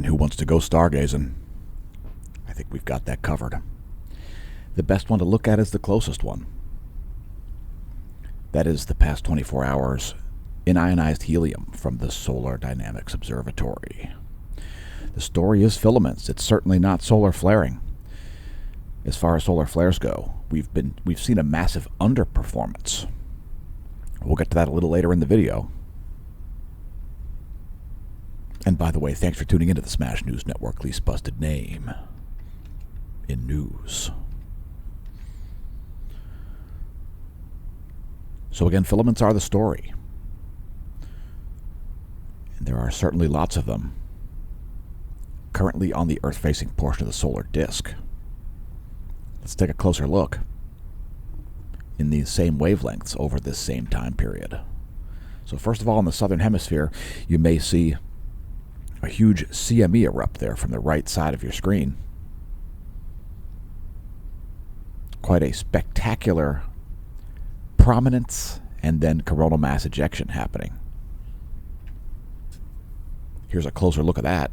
And who wants to go stargazing? I think we've got that covered. The best one to look at is the closest one. That is the past 24 hours in ionized helium from the Solar Dynamics Observatory. The story is filaments. It's certainly not solar flaring. As far as solar flares go, we've seen a massive underperformance. We'll get to that a little later in the video. And by the way, thanks for tuning into the Smash News Network, least busted name in news. So again, filaments are the story. And there are certainly lots of them currently on the Earth-facing portion of the solar disk. Let's take a closer look in these same wavelengths over this same time period. So first of all, in the southern hemisphere, you may see a huge CME erupt there from the right side of your screen. Quite a spectacular prominence and then coronal mass ejection happening. Here's a closer look at that.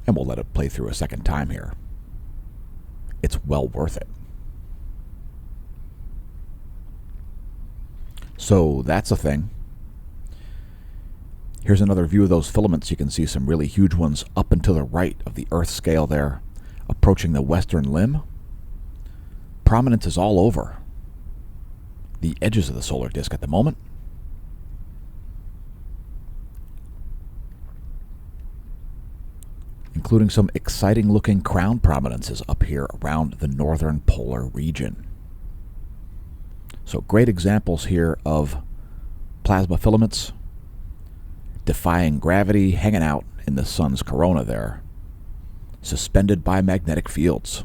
And we'll let it play through a second time here. It's well worth it. So that's a thing. Here's another view of those filaments. You can see some really huge ones up and to the right of the Earth scale there, approaching the western limb. Prominence is all over the edges of the solar disk at the moment. Including some exciting looking crown prominences up here around the northern polar region. So great examples here of plasma filaments defying gravity, hanging out in the sun's corona there, suspended by magnetic fields.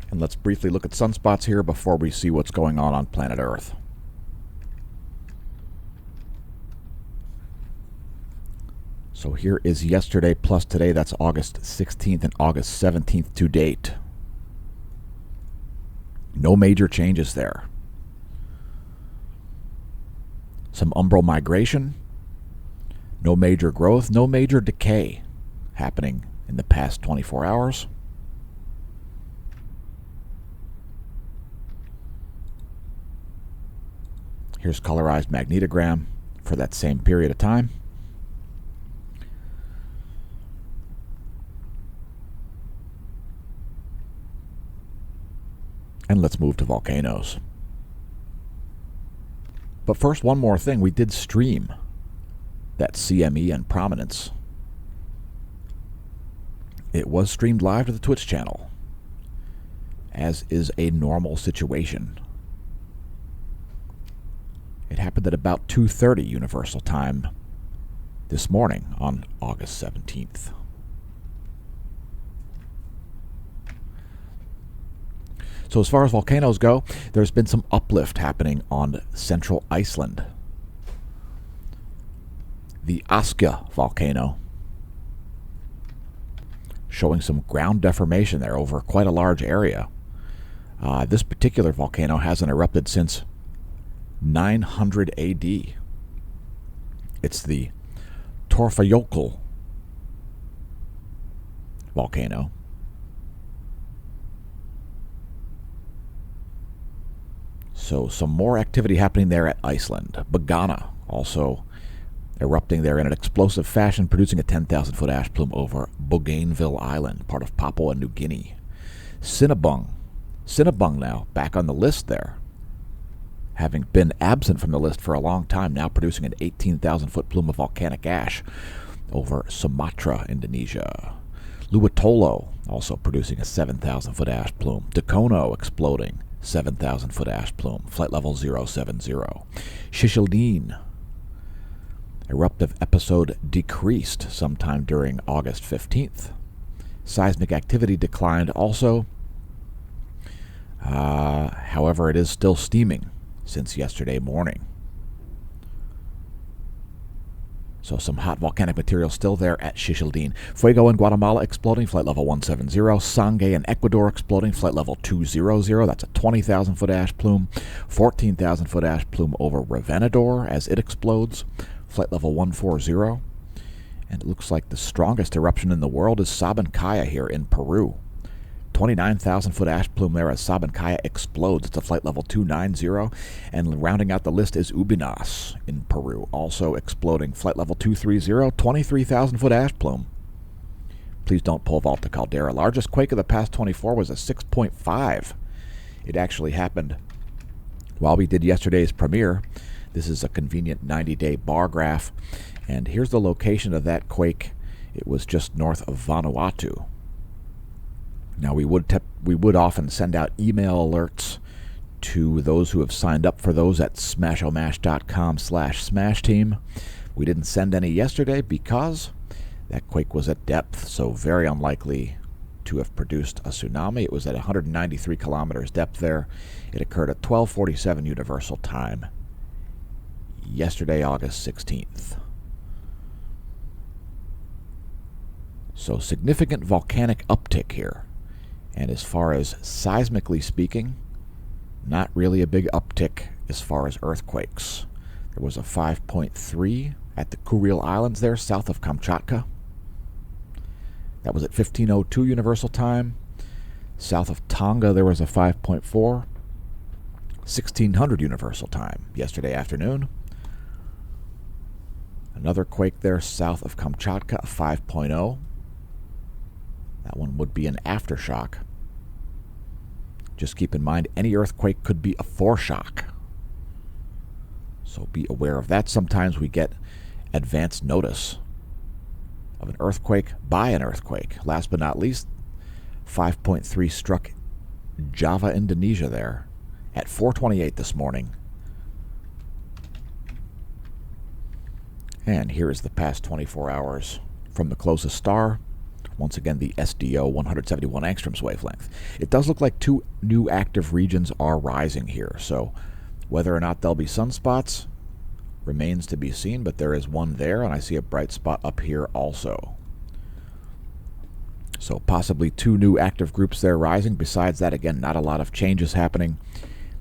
And let's briefly look at sunspots here before we see what's going on planet Earth. So here is yesterday plus today. That's August 16th and August 17th to date. No major changes there. Some umbral migration. No major growth. No major decay happening in the past 24 hours. Here's colorized magnetogram for that same period of time. And let's move to volcanoes. But first, one more thing. We did stream that CME and prominence. It was streamed live to the Twitch channel, as is a normal situation. It happened at about 2:30 Universal Time this morning on August 17th. So as far as volcanoes go, there's been some uplift happening on central Iceland. The Askja volcano showing some ground deformation there over quite a large area. This particular volcano hasn't erupted since 900 AD. It's the Torfajökull volcano. So some more activity happening there at Iceland. Bagana also erupting there in an explosive fashion, producing a 10,000-foot ash plume over Bougainville Island, part of Papua New Guinea. Cinnabung now back on the list there, having been absent from the list for a long time, now producing an 18,000-foot plume of volcanic ash over Sumatra, Indonesia. Luitolo also producing a 7,000-foot ash plume. Dakono exploding, 7,000-foot ash plume, flight level 070. Shishildin, eruptive episode decreased sometime during August 15th. Seismic activity declined also. However, it is still steaming since yesterday morning. So some hot volcanic material still there at Xixildin. Fuego in Guatemala exploding, flight level 170. Sangay in Ecuador exploding, flight level 200. That's a 20,000-foot ash plume. 14,000-foot ash plume over Revenador as it explodes, flight level 140. And it looks like the strongest eruption in the world is Sabancaya here in Peru. 29,000-foot ash plume there as Sabancaya explodes. It's a flight level 290. And rounding out the list is Ubinas in Peru, also exploding, flight level 230, 23,000-foot ash plume. Please don't pole vault the caldera. Largest quake of the past 24 was a 6.5. It actually happened while we did yesterday's premiere. This is a convenient 90-day bar graph. And here's the location of that quake. It was just north of Vanuatu. Now, we would often send out email alerts to those who have signed up for those at smashomash.com/smashteam. We didn't send any yesterday because that quake was at depth, so very unlikely to have produced a tsunami. It was at 193 kilometers depth there. It occurred at 12:47 Universal Time yesterday, August 16th. So significant volcanic uptick here. And as far as seismically speaking, not really a big uptick as far as earthquakes. There was a 5.3 at the Kuril Islands there, south of Kamchatka. That was at 15:02 Universal Time. South of Tonga, there was a 5.4. 1600 Universal Time yesterday afternoon. Another quake there south of Kamchatka, a 5.0. That one would be an aftershock. Just keep in mind, any earthquake could be a foreshock. So be aware of that. Sometimes we get advance notice of an earthquake by an earthquake. Last but not least, 5.3 struck Java, Indonesia there at 4:28 this morning. And here is the past 24 hours from the closest star. Once again, the SDO 171 angstroms wavelength. It does look like two new active regions are rising here, so whether or not there'll be sunspots remains to be seen, but there is one there, and I see a bright spot up here also. So possibly two new active groups there rising. Besides that, again, not a lot of changes happening.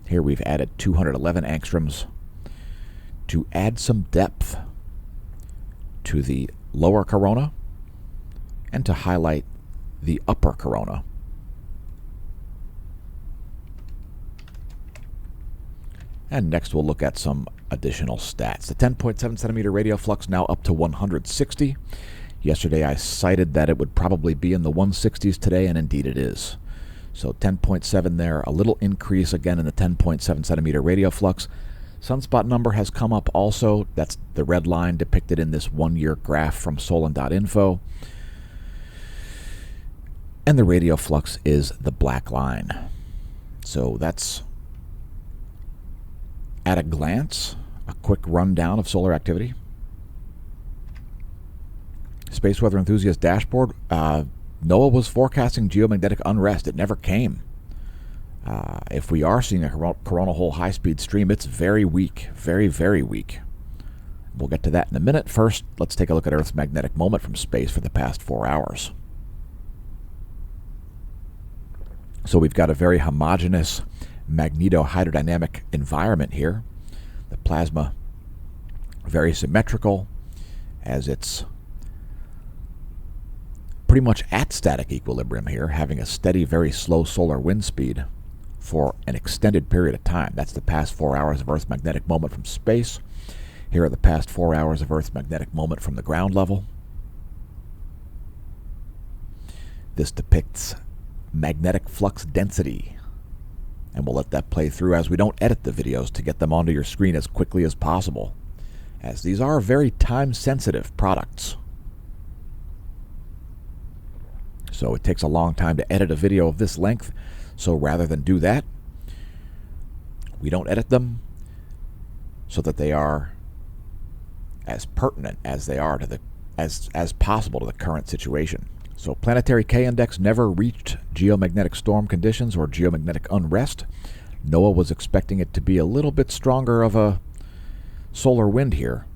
Here we've added 211 angstroms to add some depth to the lower corona and to highlight the upper corona. And next we'll look at some additional stats. The 10.7 centimeter radial flux now up to 160. Yesterday I cited that it would probably be in the 160s today, and indeed it is. So 10.7 there, a little increase again in the 10.7 centimeter radial flux. Sunspot number has come up also. That's the red line depicted in this one-year graph from Solon.info. And the radial flux is the black line. So that's, at a glance, a quick rundown of solar activity. Space Weather Enthusiast dashboard. NOAA was forecasting geomagnetic unrest. It never came. If we are seeing a coronal hole high-speed stream, it's very weak. Very, very weak. We'll get to that in a minute. First, let's take a look at Earth's magnetic moment from space for the past 4 hours. So we've got a very homogeneous magnetohydrodynamic environment here. The plasma very symmetrical, as it's pretty much at static equilibrium here, having a steady, very slow solar wind speed for an extended period of time. That's the past 4 hours of Earth's magnetic moment from space. Here are the past 4 hours of Earth's magnetic moment from the ground level. This depicts magnetic flux density, and we'll let that play through as we don't edit the videos to get them onto your screen as quickly as possible, as these are very time-sensitive products. So it takes a long time to edit a video of this length, so rather than do that, we don't edit them so that they are as pertinent as they are to the as possible to the current situation. So planetary K-index never reached geomagnetic storm conditions or geomagnetic unrest. NOAA was expecting it to be a little bit stronger of a solar wind here.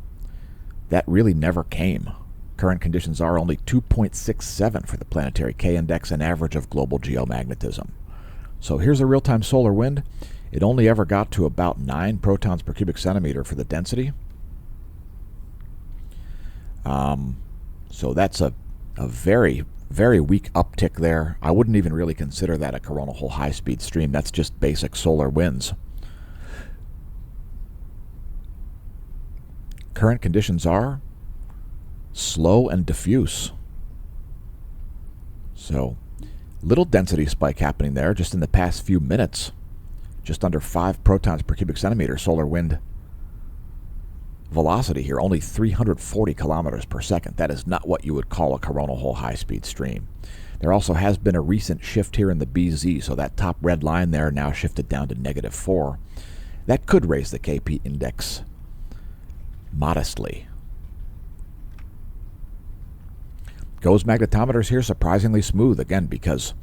That really never came. Current conditions are only 2.67 for the planetary K-index, an average of global geomagnetism. So here's a real-time solar wind. It only ever got to about 9 protons per cubic centimeter for the density. So that's a very, very weak uptick there. I wouldn't even really consider that a coronal hole high-speed stream. That's just basic solar winds. Current conditions are slow and diffuse. So, little density spike happening there just in the past few minutes. Just under 5 protons per cubic centimeter solar wind velocity here, only 340 kilometers per second. That is not what you would call a coronal hole high-speed stream. There also has been a recent shift here in the BZ, so that top red line there now shifted down to -4. That could raise the KP index modestly. GOES magnetometers here surprisingly smooth, again, because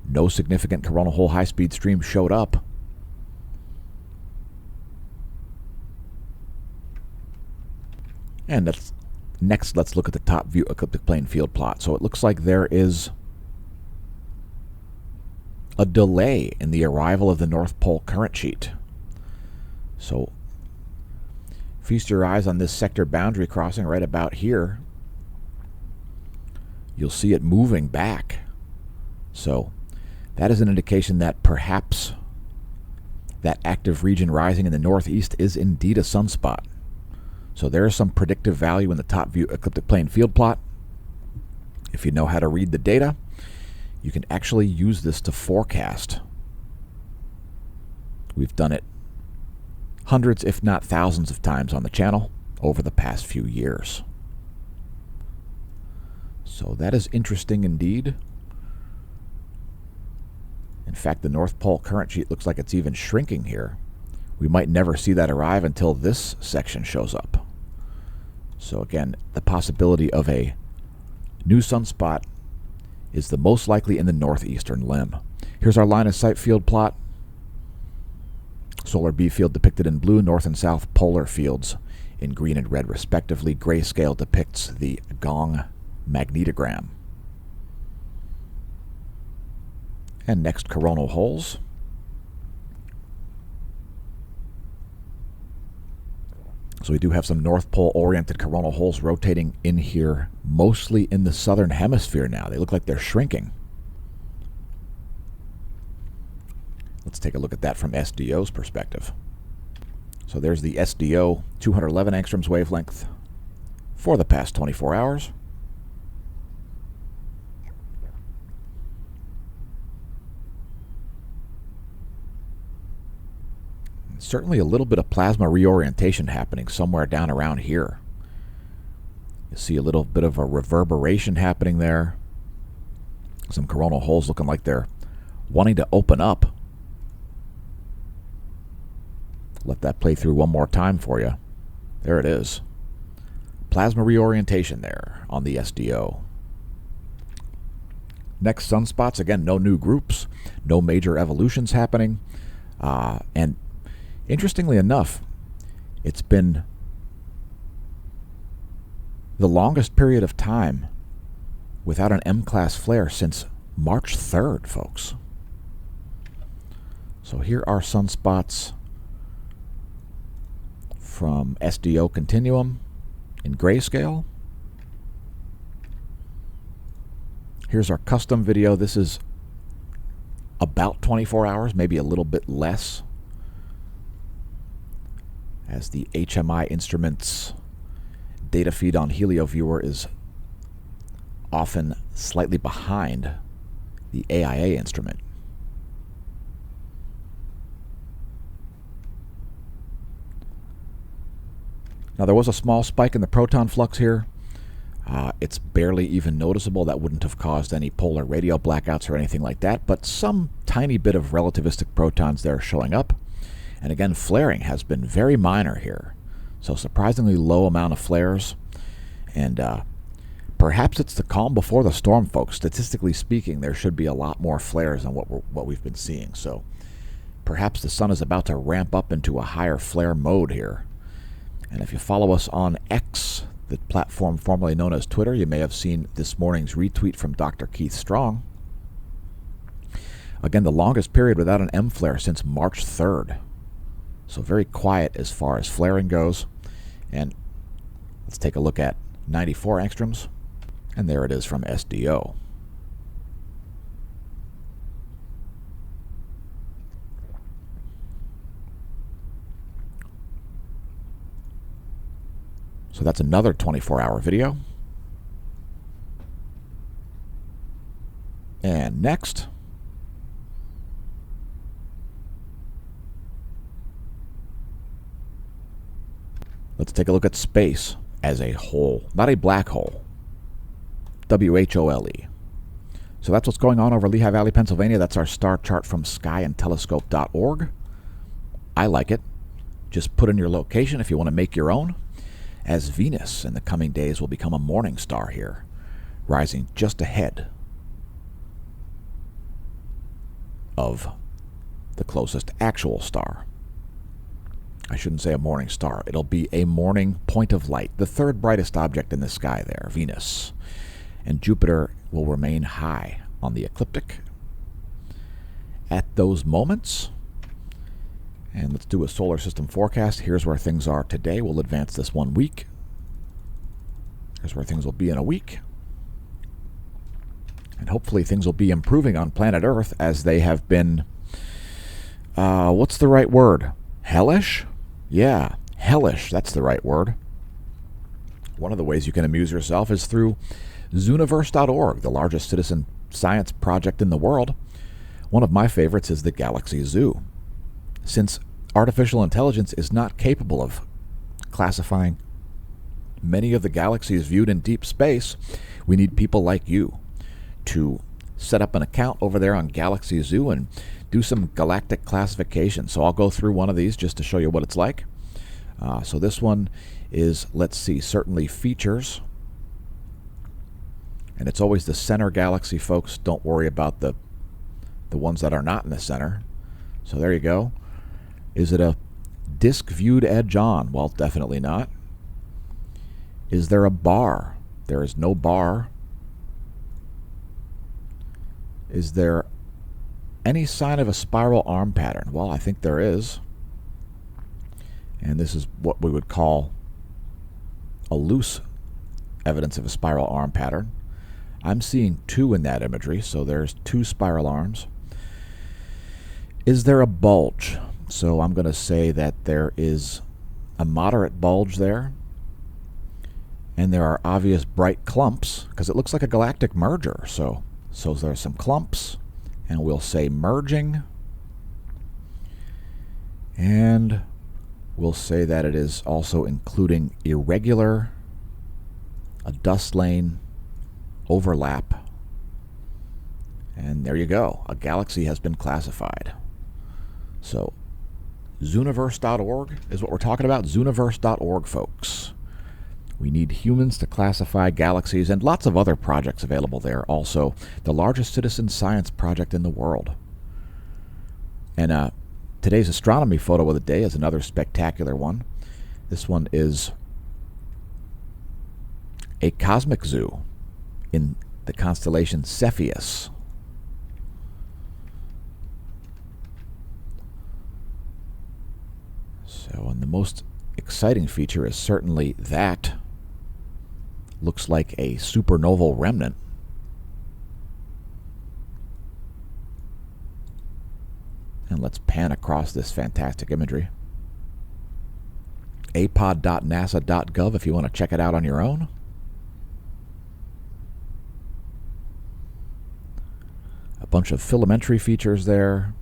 no significant coronal hole high-speed stream showed up. And next, let's look at the top view ecliptic plane field plot. So it looks like there is a delay in the arrival of the North Pole current sheet. So feast your eyes on this sector boundary crossing right about here. You'll see it moving back. So that is an indication that perhaps that active region rising in the northeast is indeed a sunspot. So there is some predictive value in the top view ecliptic plane field plot. If you know how to read the data, you can actually use this to forecast. We've done it hundreds, if not thousands of times on the channel over the past few years. So that is interesting indeed. In fact, the North Pole current sheet looks like it's even shrinking here. We might never see that arrive until this section shows up. So again, the possibility of a new sunspot is the most likely in the northeastern limb. Here's our line of sight field plot. Solar B field depicted in blue, north and south polar fields in green and red respectively. Grayscale depicts the gong magnetogram. And next, coronal holes. So we do have some North Pole-oriented coronal holes rotating in here, mostly in the southern hemisphere now. They look like they're shrinking. Let's take a look at that from SDO's perspective. So there's the SDO 211 angstroms wavelength for the past 24 hours. Certainly a little bit of plasma reorientation happening somewhere down around here. You see a little bit of a reverberation happening there. Some coronal holes looking like they're wanting to open up. Let that play through one more time for you. There it is. Plasma reorientation there on the SDO. Next, sunspots. Again, no new groups, no major evolutions happening. And interestingly enough, it's been the longest period of time without an M-class flare since March 3rd, folks. So here are sunspots from SDO Continuum in grayscale. Here's our custom video. This is about 24 hours, maybe a little bit less, as the HMI instruments data feed on HelioViewer is often slightly behind the AIA instrument. Now there was a small spike in the proton flux here. It's barely even noticeable. That wouldn't have caused any polar radio blackouts or anything like that, but some tiny bit of relativistic protons there showing up. And again, flaring has been very minor here. So surprisingly low amount of flares, and Perhaps it's the calm before the storm, folks. Statistically speaking, there should be a lot more flares than what we've been seeing. So perhaps the sun is about to ramp up into a higher flare mode here. And if you follow us on X, the platform formerly known as Twitter, you may have seen this morning's retweet from Dr. Keith Strong. Again, the longest period without an M flare since March 3rd. So very quiet as far as flaring goes. And let's take a look at 94 angstroms. And there it is from SDO. So that's another 24-hour video. And next, let's take a look at space as a whole, not a black hole. WHOLE. So that's what's going on over Lehigh Valley, Pennsylvania. That's our star chart from skyandtelescope.org. I like it. Just put in your location if you want to make your own, as Venus in the coming days will become a morning star here, rising just ahead of the closest actual star. I shouldn't say a morning star. It'll be a morning point of light, the third brightest object in the sky there, Venus. And Jupiter will remain high on the ecliptic at those moments. And let's do a solar system forecast. Here's where things are today. We'll advance this 1 week. Here's where things will be in a week. And hopefully things will be improving on planet Earth as they have been, what's the right word? Hellish? Yeah, hellish. That's the right word. One of the ways you can amuse yourself is through Zooniverse.org, the largest citizen science project in the world. One of my favorites is the Galaxy Zoo. Since artificial intelligence is not capable of classifying many of the galaxies viewed in deep space, we need people like you to set up an account over there on Galaxy Zoo and do some galactic classification. So I'll go through one of these just to show you what it's like. So this one is, let's see, certainly features. And it's always the center galaxy, folks. Don't worry about the ones that are not in the center. So there you go. Is it a disk-viewed edge on? Well, definitely not. Is there a bar? There is no bar. Is there any sign of a spiral arm pattern? Well, I think there is. And this is what we would call a loose evidence of a spiral arm pattern. I'm seeing 2 in that imagery, so there's 2 spiral arms. Is there a bulge? So I'm going to say that there is a moderate bulge there. And there are obvious bright clumps, because it looks like a galactic merger. So there's some clumps, and we'll say merging. And we'll say that it is also including irregular, a dust lane, overlap. And there you go. A galaxy has been classified. So Zooniverse.org is what we're talking about. Zooniverse.org, folks. We need humans to classify galaxies, and lots of other projects available there. Also, the largest citizen science project in the world. And today's astronomy photo of the day is another spectacular one. This one is a cosmic zoo in the constellation Cepheus. So, and the most exciting feature is certainly that. Looks like a supernoval remnant. And let's pan across this fantastic imagery. apod.nasa.gov if you want to check it out on your own. A bunch of filamentary features there.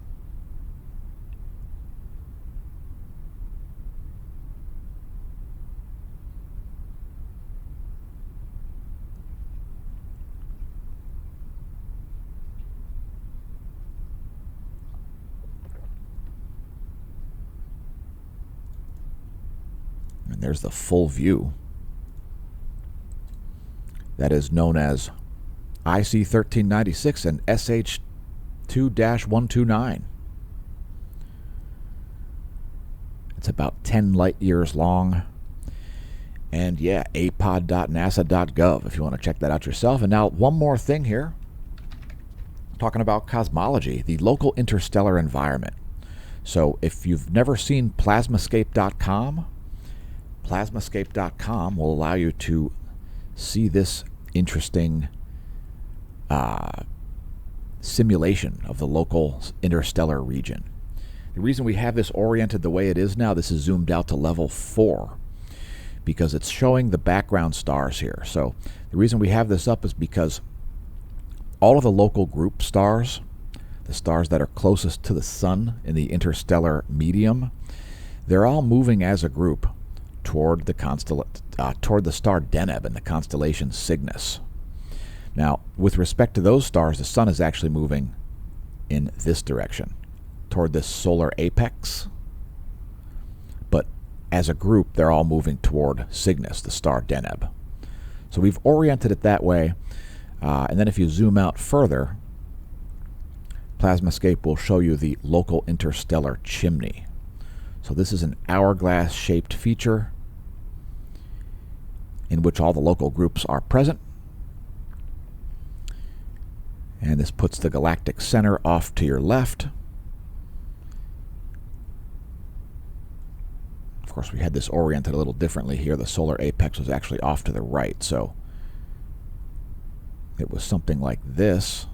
And there's the full view. that is known as IC 1396 and SH 2-129. It's about 10 light years long. And yeah, apod.nasa.gov if you want to check that out yourself. And now one more thing here. Talking about cosmology, the local interstellar environment. So if you've never seen plasmascape.com, plasmascape.com will allow you to see this interesting simulation of the local interstellar region. The reason we have this oriented the way it is now, this is zoomed out to level 4, because it's showing the background stars here. So the reason we have this up is because all of the local group stars, the stars that are closest to the sun in the interstellar medium, they're all moving as a group toward the star Deneb in the constellation Cygnus. Now, with respect to those stars, the sun is actually moving in this direction, toward this solar apex. But as a group, they're all moving toward Cygnus, the star Deneb. So we've oriented it that way. And then if you zoom out further, Plasmascape will show you the local interstellar chimney. So this is an hourglass-shaped feature in which all the local groups are present. And this puts the galactic center off to your left. Of course, we had this oriented a little differently here. The solar apex was actually off to the right, so it was something like this.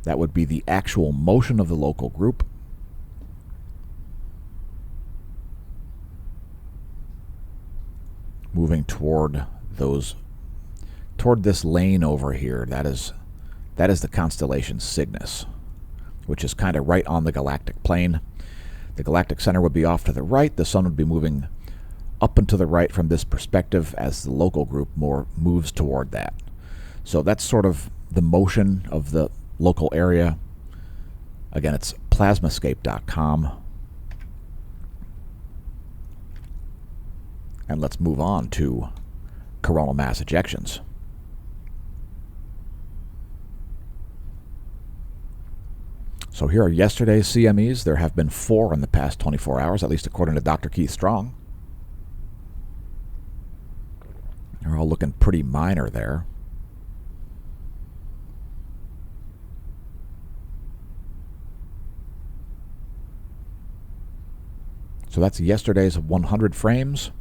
That would be the actual motion of the local group. Moving toward this lane over here. That is the constellation Cygnus, which is kind of right on the galactic plane. The galactic center would be off to the right. The sun would be moving up and to the right from this perspective as the local group more moves toward that. So that's sort of the motion of the local area. Again, it's plasmascape.com. And let's move on to coronal mass ejections. So here are yesterday's CMEs. There have been 4 in the past 24 hours, at least according to Dr. Keith Strong. They're all looking pretty minor there. So that's yesterday's 100 frames.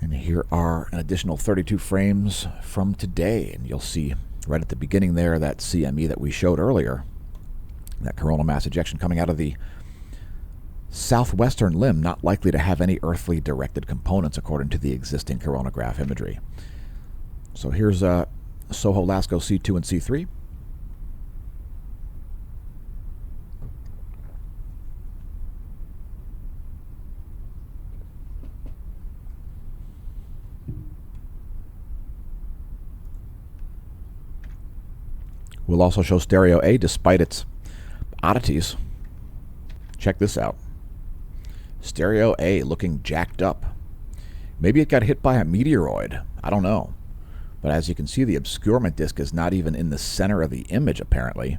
And here are an additional 32 frames from today. And you'll see right at the beginning there that CME that we showed earlier, that coronal mass ejection coming out of the southwestern limb, not likely to have any earthly directed components according to the existing coronagraph imagery. So here's SOHO LASCO C2 and C3. We'll also show stereo A despite its oddities. Check this out. Stereo A looking jacked up. Maybe it got hit by a meteoroid. I don't know. But as you can see, the obscurement disk is not even in the center of the image, apparently.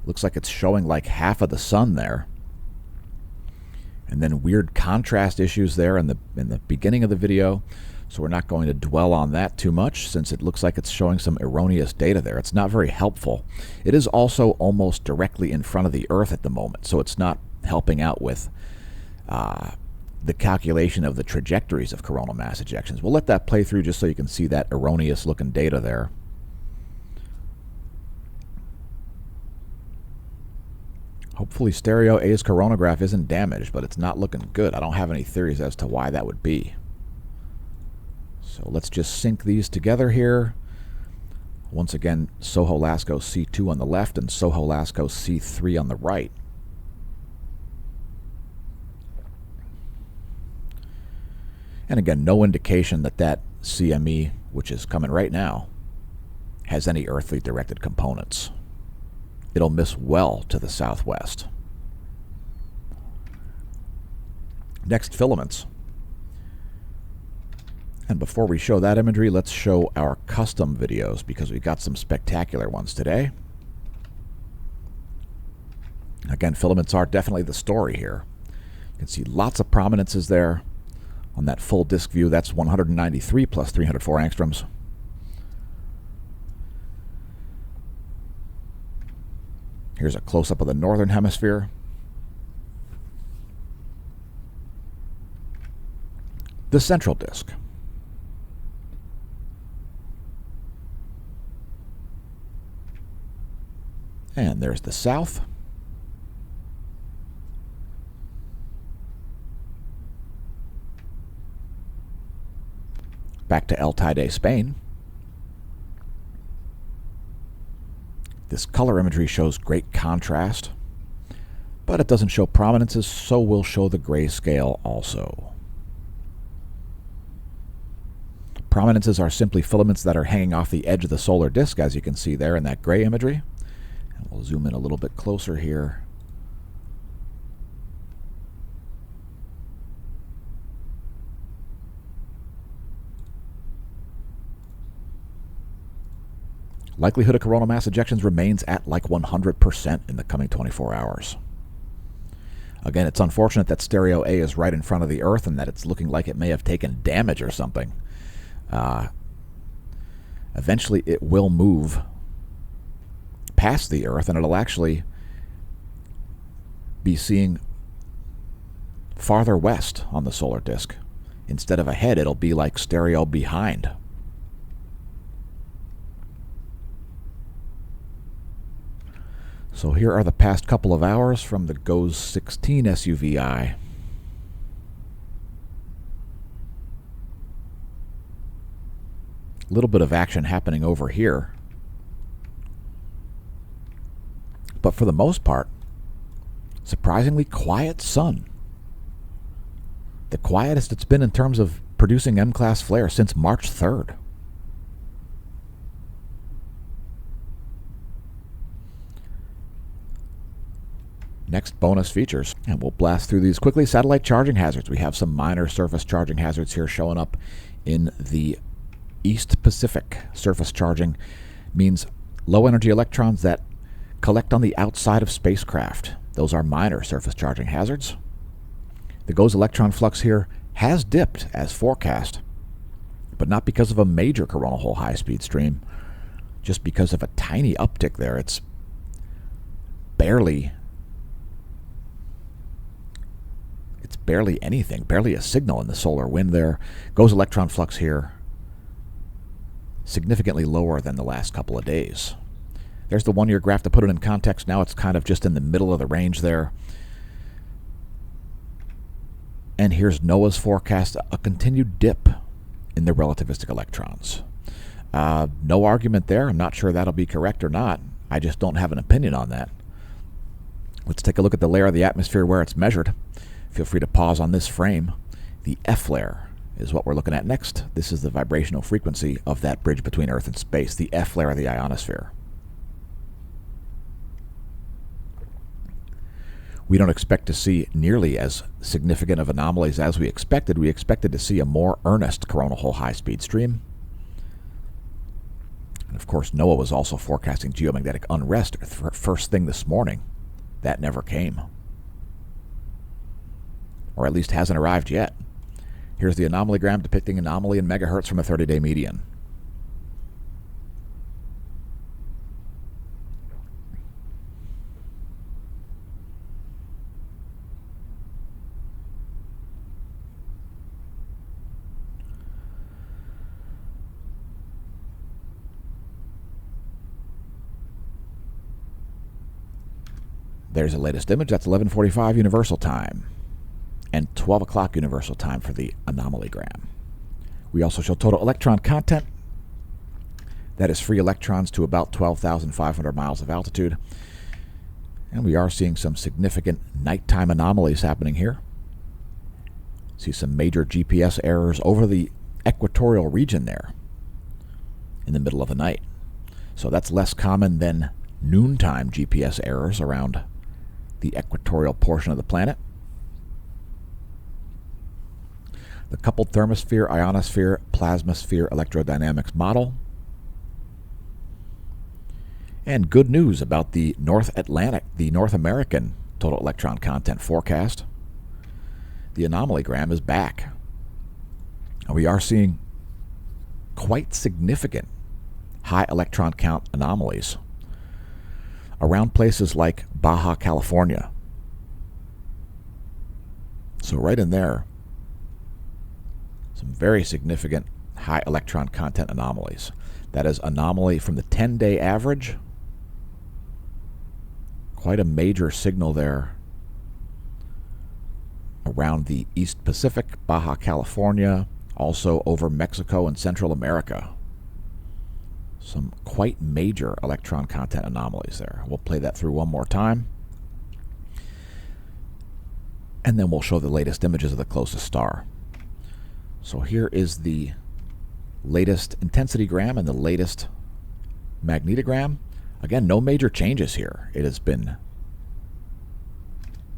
Looks like it's showing like half of the sun there. And then weird contrast issues there in the beginning of the video. So we're not going to dwell on that too much since it looks like it's showing some erroneous data there. It's not very helpful. It is also almost directly in front of the Earth at the moment, so it's not helping out with the calculation of the trajectories of coronal mass ejections. We'll let that play through just so you can see that erroneous looking data there. Hopefully stereo A's coronagraph isn't damaged, but it's not looking good. I don't have any theories as to why that would be. So let's just sync these together here. Once again, SOHO LASCO C2 on the left and SOHO LASCO C3 on the right. And again, no indication that that CME, which is coming right now, has any earthly directed components. It'll miss well to the southwest. Next, filaments. And before we show that imagery, let's show our custom videos because we've got some spectacular ones today. Again, filaments are definitely the story here. You can see lots of prominences there on that full disk view. That's 193 plus 304 angstroms. Here's a close-up of the northern hemisphere. The central disk. And there's the south. Back to El Teide, Spain. This color imagery shows great contrast, but it doesn't show prominences, so we'll show the grayscale also. Prominences are simply filaments that are hanging off the edge of the solar disk, as you can see there in that gray imagery. And we'll zoom in a little bit closer here. Likelihood of coronal mass ejections remains at like 100% in the coming 24 hours. Again, it's unfortunate that stereo A is right in front of the Earth and that it's looking like it may have taken damage or something. Eventually it will move past the Earth and it'll actually be seeing farther west on the solar disk. Instead of ahead, it'll be like stereo behind. So here are the past couple of hours from the GOES 16 SUVI. A little bit of action happening over here. But for the most part, surprisingly quiet sun. The quietest it's been in terms of producing M-class flare since March 3rd. Next, bonus features. And we'll blast through these quickly. Satellite charging hazards. We have some minor surface charging hazards here showing up in the East Pacific. Surface charging means low energy electrons that collect on the outside of spacecraft. Those are minor surface charging hazards. The GOES electron flux here has dipped as forecast, but not because of a major coronal hole high-speed stream, just because of a tiny uptick there. It's barely anything, barely a signal in the solar wind there. GOES electron flux here significantly lower than the last couple of days. There's the one-year graph to put it in context. Now it's kind of just in the middle of the range there. And here's NOAA's forecast, a continued dip in the relativistic electrons. No argument there. I'm not sure that'll be correct or not. I just don't have an opinion on that. Let's take a look at the layer of the atmosphere where it's measured. Feel free to pause on this frame. The F layer is what we're looking at next. This is the vibrational frequency of that bridge between Earth and space, the F layer of the ionosphere. We don't expect to see nearly as significant of anomalies as we expected. We expected to see a more earnest coronal hole high-speed stream. And of course, NOAA was also forecasting geomagnetic unrest first thing this morning. That never came. Or at least hasn't arrived yet. Here's the anomalygram depicting anomaly in megahertz from a 30-day median. There's the latest image. That's 11:45 Universal Time and 12 o'clock Universal Time for the anomalygram. We also show total electron content. That is free electrons to about 12,500 miles of altitude. And we are seeing some significant nighttime anomalies happening here. See some major GPS errors over the equatorial region there in the middle of the night. So that's less common than noontime GPS errors around the equatorial portion of the planet. the coupled thermosphere, ionosphere, plasmasphere electrodynamics model. And good news about the North American total electron content forecast. The anomalygram is back. And we are seeing quite significant high electron count anomalies around places like Baja California. So right in there, some very significant high electron content anomalies. That is anomaly from the 10-day average. Quite a major signal there around the East Pacific, Baja California, also over Mexico and Central America. Some quite major electron content anomalies there. We'll play that through one more time. And then we'll show the latest images of the closest star. So here is the latest intensitygram and the latest magnetogram. Again, no major changes here. It has been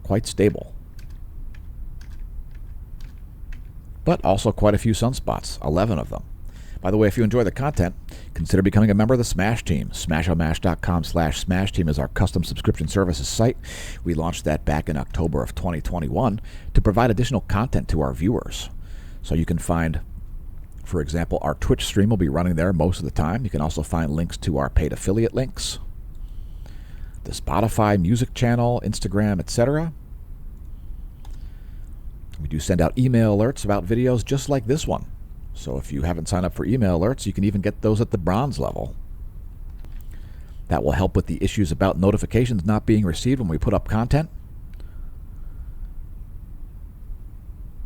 quite stable. But also quite a few sunspots, 11 of them. By the way, if you enjoy the content, consider becoming a member of the Smash Team. Smashomash.com/Smash Team is our custom subscription services site. We launched that back in October of 2021 to provide additional content to our viewers. So you can find, for example, our Twitch stream will be running there most of the time. You can also find links to our paid affiliate links, the Spotify music channel, Instagram, etc. We do send out email alerts about videos just like this one. So if you haven't signed up for email alerts, you can even get those at the bronze level. That will help with the issues about notifications not being received when we put up content.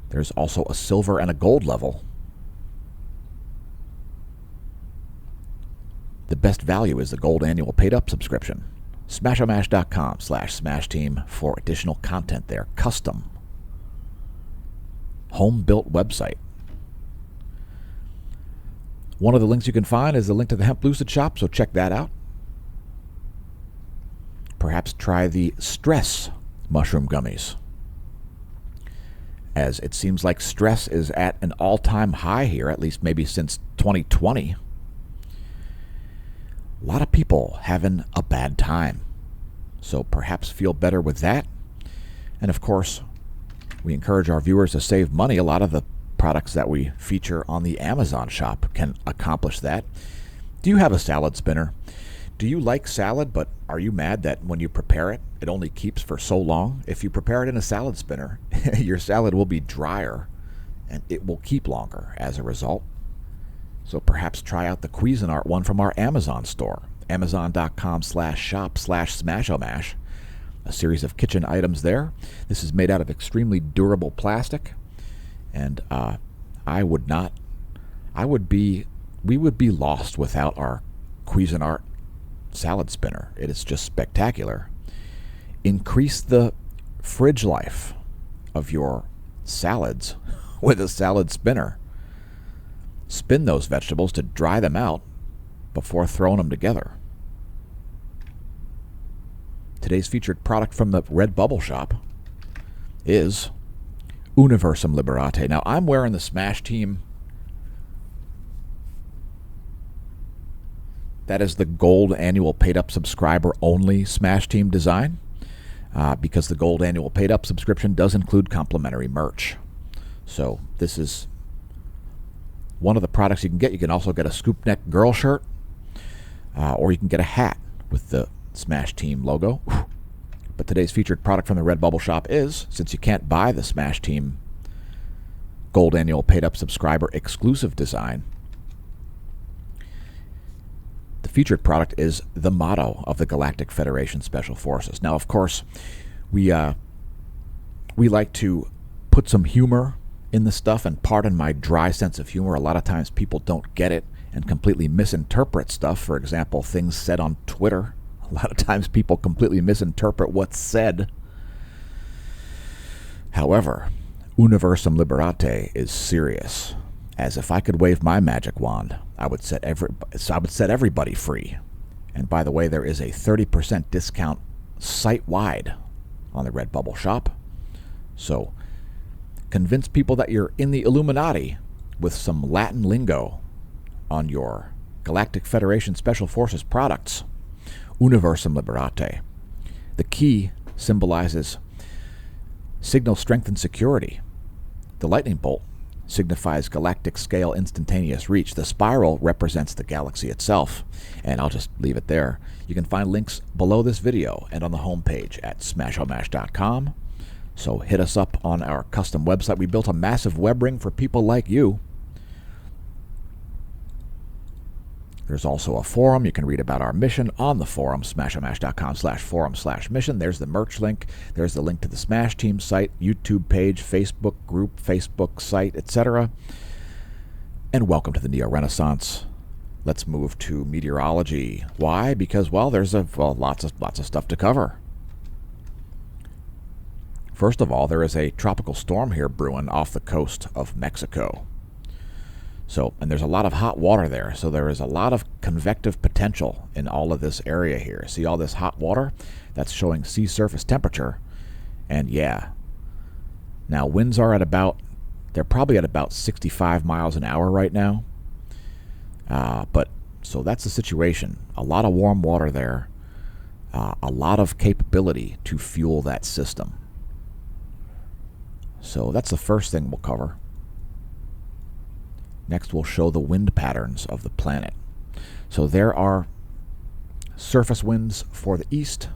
There's also a silver and a gold level. The best value is the gold annual paid-up subscription. Smashomash.com/Smash Team for additional content there. Custom. Home-built website. One of the links you can find is the link to the Hemp Lucid shop, so check that out. Perhaps try the stress mushroom gummies, as it seems like stress is at an all-time high here, at least maybe since 2020. A lot of people having a bad time, so perhaps feel better with that. And of course, we encourage our viewers to save money. A lot of the products that we feature on the Amazon shop can accomplish that. Do you have a salad spinner? Do you like salad, but are you mad that when you prepare it, it only keeps for so long? If you prepare it in a salad spinner, your salad will be drier and it will keep longer as a result. So perhaps try out the Cuisinart one from our Amazon store, amazon.com/shop/smashomash. A series of kitchen items there. This is made out of extremely durable plastic, and we would be lost without our Cuisinart salad spinner. It is just spectacular. Increase the fridge life of your salads with a salad spinner. Spin those vegetables to dry them out before throwing them together. Today's featured product from the Redbubble shop is Universum Liberate. Now, I'm wearing the Smash Team. That is the gold annual paid-up subscriber only Smash Team design, because the gold annual paid-up subscription does include complimentary merch. So this is one of the products you can get. You can also get a scoop neck girl shirt, or you can get a hat with the Smash Team logo. But today's featured product from the Redbubble shop is, since you can't buy the Smash Team gold annual paid-up subscriber exclusive design, the featured product is the motto of the Galactic Federation Special Forces. Now, of course, we like to put some humor in the stuff, and pardon my dry sense of humor. A lot of times people don't get it and completely misinterpret stuff. For example, things said on Twitter. A lot of times people completely misinterpret what's said. However, Universum Liberate is serious. As if I could wave my magic wand, I would set everybody free. And by the way, there is a 30% discount site-wide on the Redbubble shop. So convince people that you're in the Illuminati with some Latin lingo on your Galactic Federation Special Forces products. Universum Liberate. The key symbolizes signal strength and security. The lightning bolt signifies galactic scale instantaneous reach. The spiral represents the galaxy itself. And I'll just leave it there. You can find links below this video and on the homepage at smashomash.com. So hit us up on our custom website. We built a massive web ring for people like you. There's also a forum. You can read about our mission on the forum, smashomash.com/forum/mission. There's the merch link. There's the link to the Smash Team site, YouTube page, Facebook group, Facebook site, etc. And welcome to the Neo-Renaissance. Let's move to meteorology. Why? Because, well, there's lots of stuff to cover. First of all, there is a tropical storm here brewing off the coast of Mexico. And there's a lot of hot water there, so there is a lot of convective potential in all of this area here. See all this hot water? That's showing sea surface temperature. And yeah, now winds are they're probably at about 65 miles an hour right now. So that's the situation. A lot of warm water there, a lot of capability to fuel that system. So that's the first thing we'll cover. Next, we'll show the wind patterns of the planet. So there are surface winds for the east,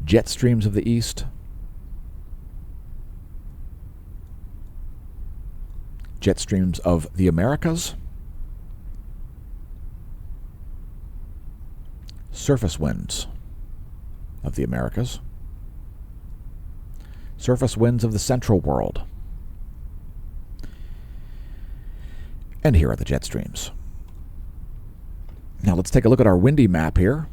jet streams of the east, jet streams of the Americas, surface winds of the Americas, surface winds of the central world. And here are the jet streams. Now let's take a look at our windy map here.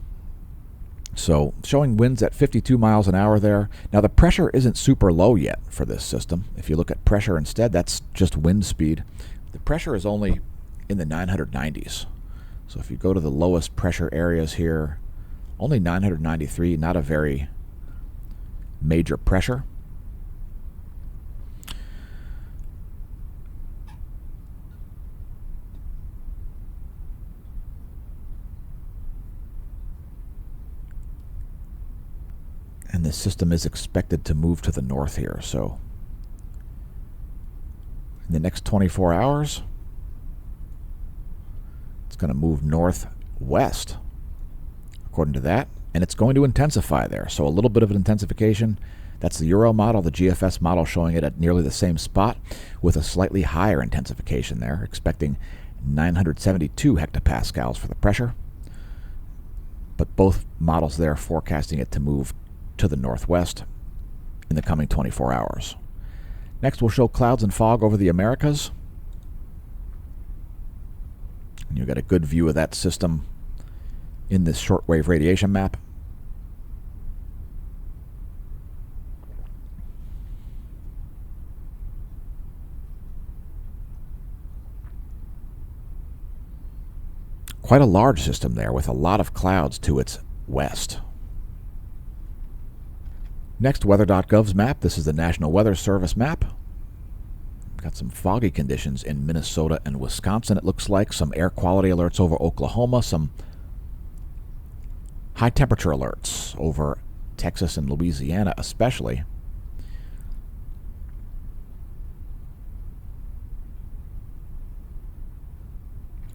So showing winds at 52 miles an hour there. Now the pressure isn't super low yet for this system. If you look at pressure instead, that's just wind speed. The pressure is only in the 990s. So if you go to the lowest pressure areas here, only 993, not a very major pressure. And this system is expected to move to the north here. So in the next 24 hours, it's going to move northwest, according to that. And it's going to intensify there. So a little bit of an intensification. That's the Euro model, the GFS model showing it at nearly the same spot with a slightly higher intensification there, expecting 972 hectopascals for the pressure. But both models there forecasting it to move to the northwest in the coming 24 hours. Next, we'll show clouds and fog over the Americas. And you've got a good view of that system in this shortwave radiation map. Quite a large system there with a lot of clouds to its west. Next, weather.gov's map. This is the National Weather Service map. Got some foggy conditions in Minnesota and Wisconsin, it looks like. Some air quality alerts over Oklahoma. Some high temperature alerts over Texas and Louisiana especially.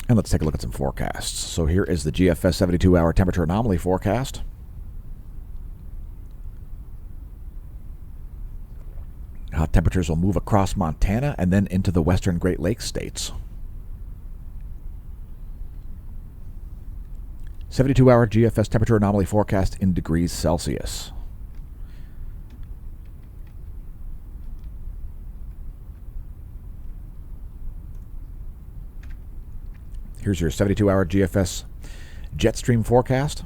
And let's take a look at some forecasts. So here is the GFS 72-hour temperature anomaly forecast. Hot temperatures will move across Montana and then into the western Great Lakes states. 72-hour GFS temperature anomaly forecast in degrees Celsius. Here's your 72-hour GFS jet stream forecast.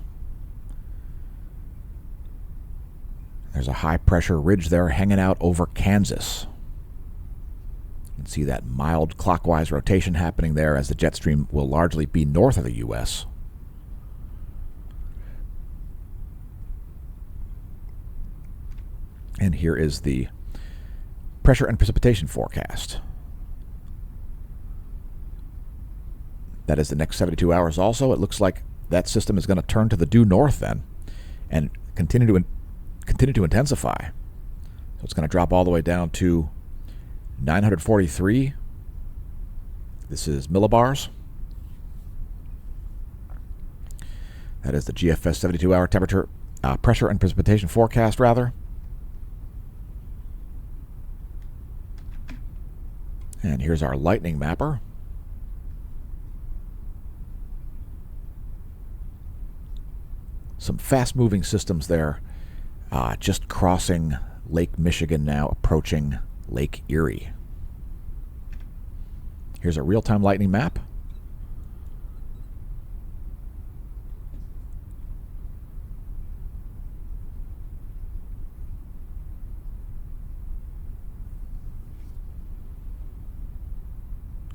There's a high-pressure ridge there hanging out over Kansas. You can see that mild clockwise rotation happening there as the jet stream will largely be north of the U.S. And here is the pressure and precipitation forecast. That is the next 72 hours also. It looks like that system is going to turn to the due north then and continue to intensify. So it's going to drop all the way down to 943. This is millibars. That is the GFS 72-hour temperature, pressure and precipitation forecast, rather. And here's our lightning mapper. Some fast-moving systems there, just crossing Lake Michigan now, approaching Lake Erie. Here's a real-time lightning map.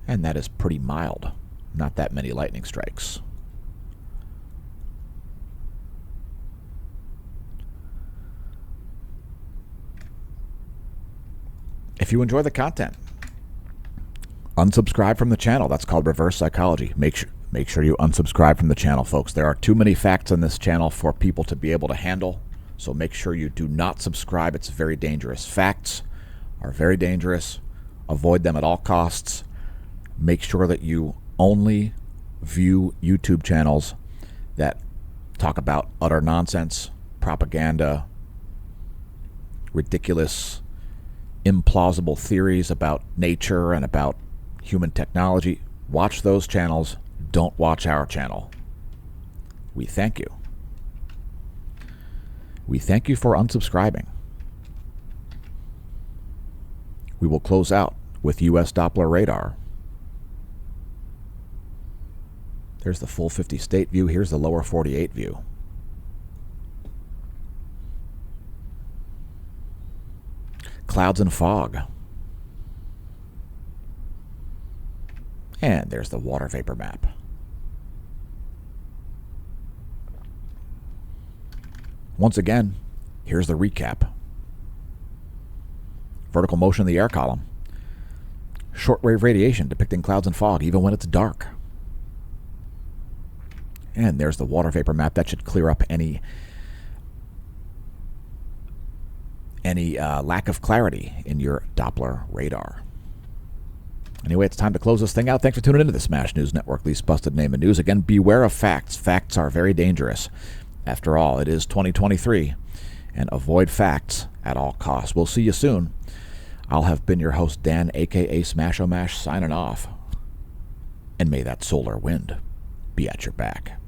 And that is pretty mild. Not that many lightning strikes. If you enjoy the content, unsubscribe from the channel. That's called reverse psychology. Make sure you unsubscribe from the channel, folks. There are too many facts on this channel for people to be able to handle. So make sure you do not subscribe. It's very dangerous. Facts are very dangerous. Avoid them at all costs. Make sure that you only view YouTube channels that talk about utter nonsense, propaganda, ridiculous, implausible theories about nature and about human technology. Watch those channels. Don't watch our channel. We thank you. We thank you for unsubscribing. We will close out with U.S. Doppler radar. There's the full 50 state view. Here's the lower 48 view. Clouds and fog. And there's the water vapor map. Once again, here's the recap. Vertical motion of the air column. Shortwave radiation depicting clouds and fog even when it's dark. And there's the water vapor map. That should clear up any lack of clarity in your Doppler radar. Anyway, it's time to close this thing out. Thanks for tuning into the Smash News Network, least busted name of news. Again, beware of facts. Facts are very dangerous. After all, it is 2023, and avoid facts at all costs. We'll see you soon. I'll have been your host, Dan, a.k.a. Smash-O-Mash, signing off. And may that solar wind be at your back.